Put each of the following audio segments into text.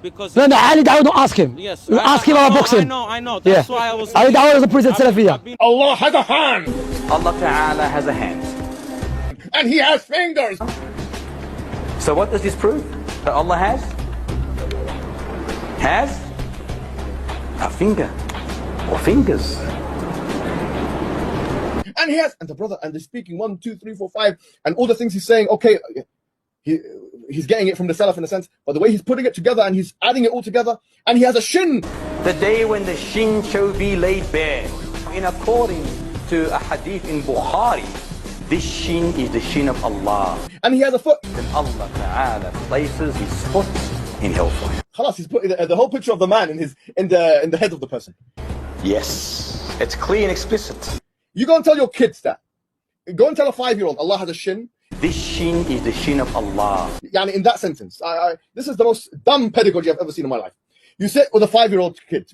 because No, Ali Dawah, don't ask him. yes, Ask him about boxing. I know. That's why I was. Ali Dawah is a prison Salafiyah. Allah has a hand. Allah Ta'ala has a hand. And he has fingers. So what does this prove? That Allah has a finger or fingers. And he has, and the brother, and they're speaking 1, 2, 3, 4, 5, and all the things he's saying, okay, he's getting it from the Salaf in a sense, but the way he's putting it together and he's adding it all together, and he has a shin. The day when the shin shall be laid bare. In according to a hadith in Bukhari, this shin is the shin of Allah. And he has a foot. Then Allah Ta'ala places his foot in hellfire. Khalas, he's putting the whole picture of the man in the head of the person. Yes, it's clear and explicit. You go and tell your kids that. Go and tell a 5-year-old Allah has a shin. This shin is the shin of Allah. Yani in that sentence, this is the most dumb pedagogy I've ever seen in my life. You sit with a 5-year-old kid.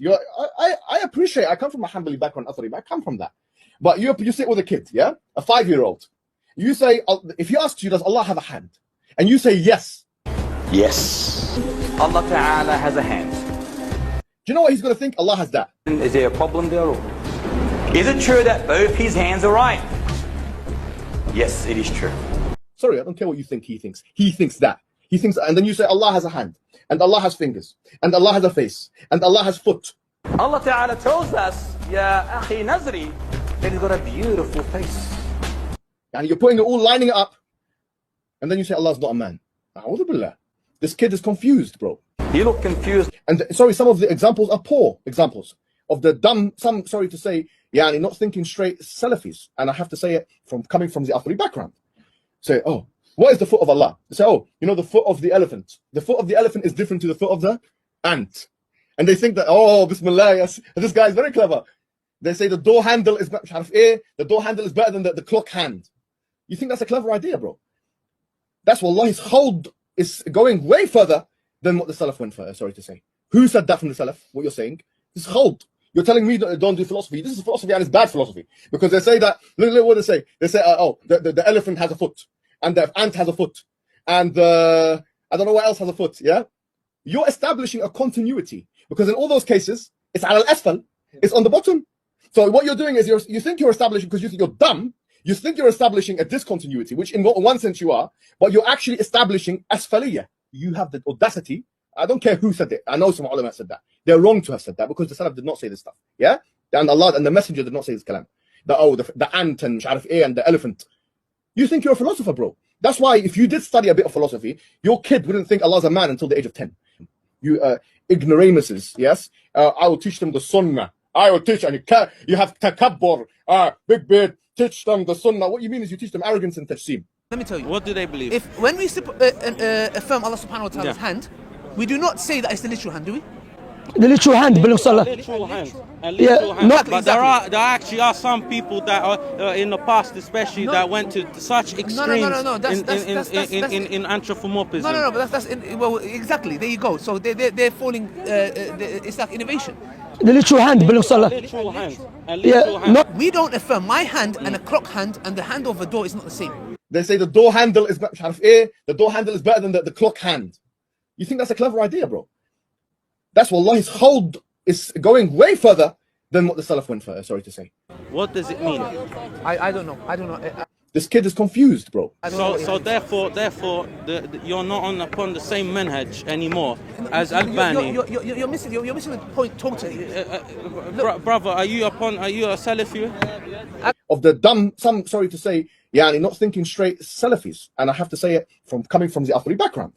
I appreciate. I come from a Hanbali background, Athari, but I come from that. But you sit with a kid, yeah, a 5-year-old. You say, if he asks you, does Allah have a hand? And you say yes. Yes, Allah Ta'ala has a hand. Do you know what he's going to think? Allah has that. Is there a problem there? Or is it true that both his hands are right? Yes, it is true. Sorry, I don't care what you think he thinks. He thinks that. He thinks, and then you say Allah has a hand, and Allah has fingers, and Allah has a face, and Allah has foot. Allah Ta'ala tells us, Ya Akhi Nazri, that he's got a beautiful face. And you're putting it all, lining it up, and then you say Allah's not a man. A'udhu billah. This kid is confused, bro. You look confused. And sorry, some of the examples are poor examples of the dumb, some, sorry to say, yani not thinking straight Salafis. And I have to say it coming from the Athari background. Say, oh, what is the foot of Allah? They say, oh, you know, the foot of the elephant. The foot of the elephant is different to the foot of the ant. And they think that, oh, Bismillah, yes, this guy is very clever. They say the door handle is the door handle is better than the clock hand. You think that's a clever idea, bro? That's Wallahi's hold is going way further than what the Salaf went for, sorry to say. Who said that from the Salaf? What you're saying? This hold. You're telling me don't do philosophy. This is philosophy and it's bad philosophy. Because they say that, look what they say. They say, oh, the elephant has a foot. And the ant has a foot. And I don't know what else has a foot, yeah? You're establishing a continuity. Because in all those cases, it's al-asfal. It's on the bottom. So what you're doing is you think you're establishing, because you think you're dumb, you think you're establishing a discontinuity, which in one sense you are, but you're actually establishing asfaliyah. You have the audacity. I don't care who said it. I know some ulama said that. They're wrong to have said that because the Salaf did not say this stuff. Yeah? And Allah and the Messenger did not say this kalam. The ant and and the elephant. You think you're a philosopher, bro. That's why if you did study a bit of philosophy, your kid wouldn't think Allah's a man until the age of 10. You ignoramuses, yes? I will teach them the sunnah. I will teach, and you have takabbur, big beard, teach them the sunnah. What you mean is you teach them arrogance and tajseem. Let me tell you. What do they believe? If when we affirm Allah subhanahu wa ta'ala's hand, we do not say that it's the literal hand, do we? The literal hand belongs to Allah. Literal hand. A literal hand. Not but there actually are some people that are in the past, especially that went to such extremes in anthropomorphism. No, but that's well, exactly. There you go. So they're falling. It's like innovation. The literal hand belongs to Allah. Literal hand. A literal hand. We don't affirm my hand and a clock hand and the hand of a door is not the same. They say the door handle is the door handle is better than the clock hand. You think that's a clever idea, bro? That's Wallahi's hold is going way further than what the Salaf went for, sorry to say. What does it mean? I don't know. This kid is confused, bro. So therefore, you're not upon the same manhaj anymore as Albani. You're missing the point totally. Brother, are you a Salafi? Of the dumb, some, sorry to say, yani not thinking straight Salafis. And I have to say it coming from the Athari background.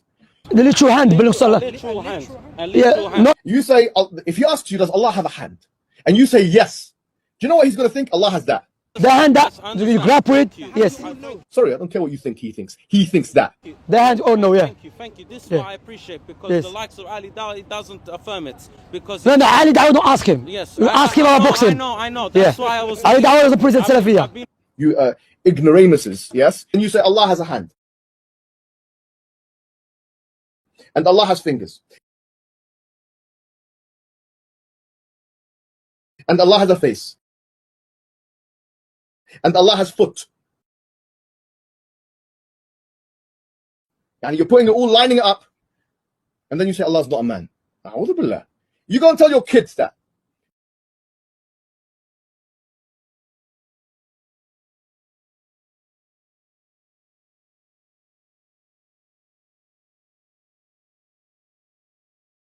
The literal hand belongs to Allah. Literal hand. A literal hand. You say, if he asks you, does Allah have a hand? And you say yes. Do you know what he's going to think? Allah has that. The hand that you grab with, yes. Sorry, I don't care what you think he thinks. He thinks that. The hand, oh no, yeah. Thank you. This is what I appreciate because the likes of Ali Dawah, he doesn't affirm it. Because no, Ali Dawah, don't ask him. Yes. Ask him about boxing. I know. That's why I was. Ali Dawah is a prison Salafiyah. You ignoramuses, yes? And you say Allah has a hand. And Allah has fingers. And Allah has a face. And Allah has foot. And you're putting it all, lining it up. And then you say Allah's not a man. A'udhu billah. You go and tell your kids that.